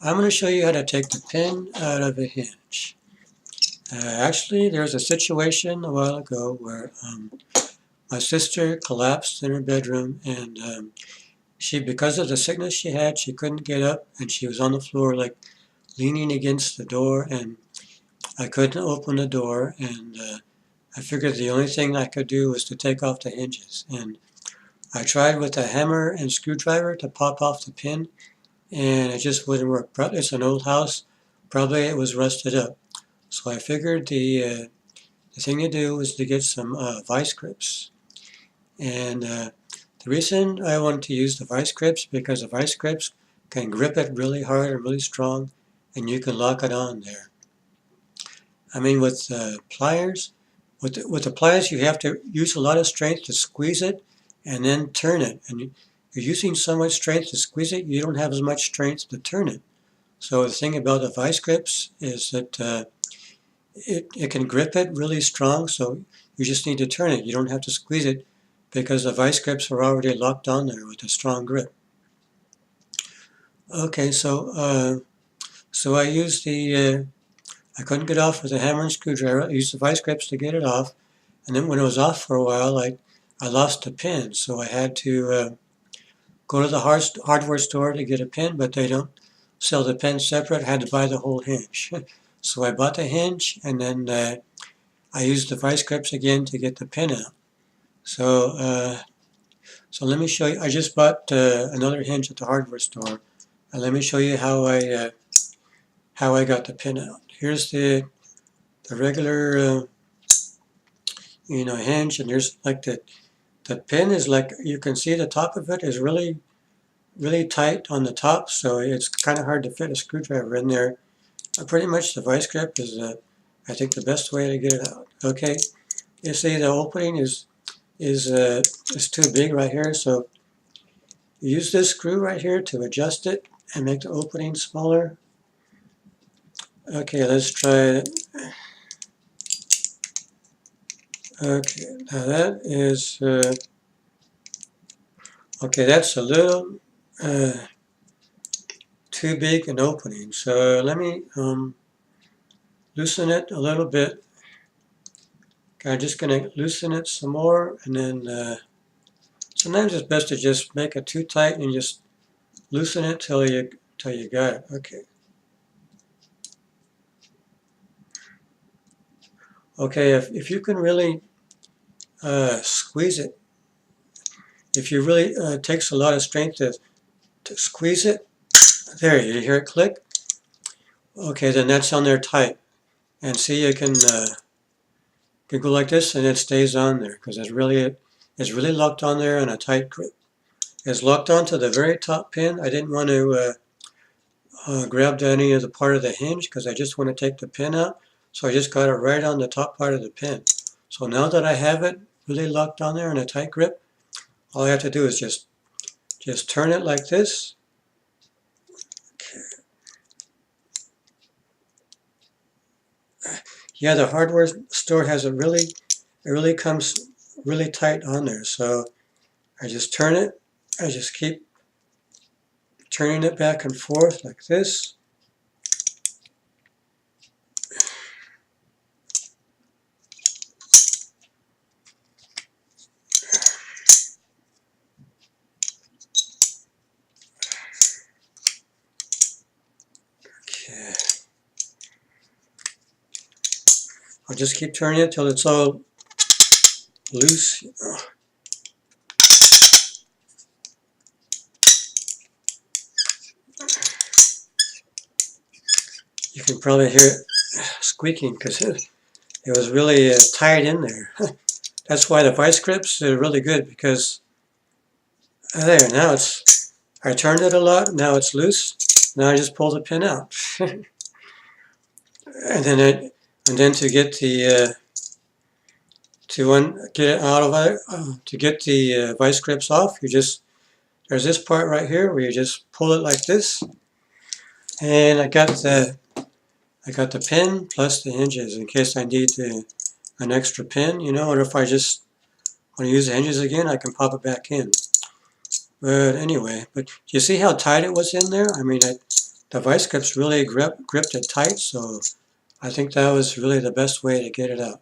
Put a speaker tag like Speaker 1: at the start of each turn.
Speaker 1: I'm going to show you how to take the pin out of a hinge. Actually, there was a situation a while ago where my sister collapsed in her bedroom, and because of the sickness she had, she couldn't get up, and she was on the floor like leaning against the door, and I couldn't open the door, and I figured the only thing I could do was to take off the hinges. And I tried with a hammer and screwdriver to pop off the pin, and it just wouldn't work. It's an old house, probably it was rusted up. So I figured the thing to do was to get some vice grips. And the reason I wanted to use the vice grips because the vice grips can grip it really hard and really strong, and you can lock it on there. I mean, with pliers, with the pliers, you have to use a lot of strength to squeeze it and then turn it. And you're using so much strength to squeeze it, you don't have as much strength to turn it. So the thing about the vice grips is that it can grip it really strong, so you just need to turn it. You don't have to squeeze it because the vice grips are already locked on there with a strong grip. Okay, so I used I couldn't get off with a hammer and screwdriver. I used the vice grips to get it off, and then when it was off for a while, I lost the pin, so I had to go to the hardware store to get a pin, but they don't sell the pin separate. I had to buy the whole hinge. So I bought the hinge, and then I used the vice grips again to get the pin out. So let me show you. I just bought another hinge at the hardware store, and let me show you how I got the pin out. Here's the regular hinge, and there's like the pin is like, you can see the top of it is really tight on the top, so it's kind of hard to fit a screwdriver in there. Pretty much the vice grip is I think the best way to get it out. Okay, you see the opening is too big right here, so you use this screw right here to adjust it and make the opening smaller. Okay, let's try it. Okay, now that is okay, that's a little too big an opening, so let me loosen it a little bit. Okay, I'm just going to loosen it some more, and then sometimes it's best to just make it too tight and just loosen it till you got it. Okay. Okay, if you can really squeeze it, if you really takes a lot of strength to squeeze it, there, you hear it click? Okay, then that's on there tight. And see, you can go like this and it stays on there because it's really locked on there in a tight grip. It's locked onto the very top pin. I didn't want to grab any of the part of the hinge because I just want to take the pin out. So I just got it right on the top part of the pin. So now that I have it really locked on there in a tight grip, all I have to do is just turn it like this. Okay. Yeah, the hardware store has it really comes really tight on there. So I just turn it. I just keep turning it back and forth like this. Okay. I'll just keep turning it till it's all loose. You can probably hear it squeaking because it was really tight in there. That's why the vice grips are really good, because there, now I turned it a lot, now it's loose. Now I just pull the pin out. and then to get the get it out of it, to get the vice grips off, there's this part right here where you just pull it like this, and I got the pin plus the hinges in case I need an extra pin, or if I just want to use the hinges again, I can pop it back in. But anyway, but you see how tight it was in there? I mean, the vice grips really gripped it tight, so I think that was really the best way to get it out.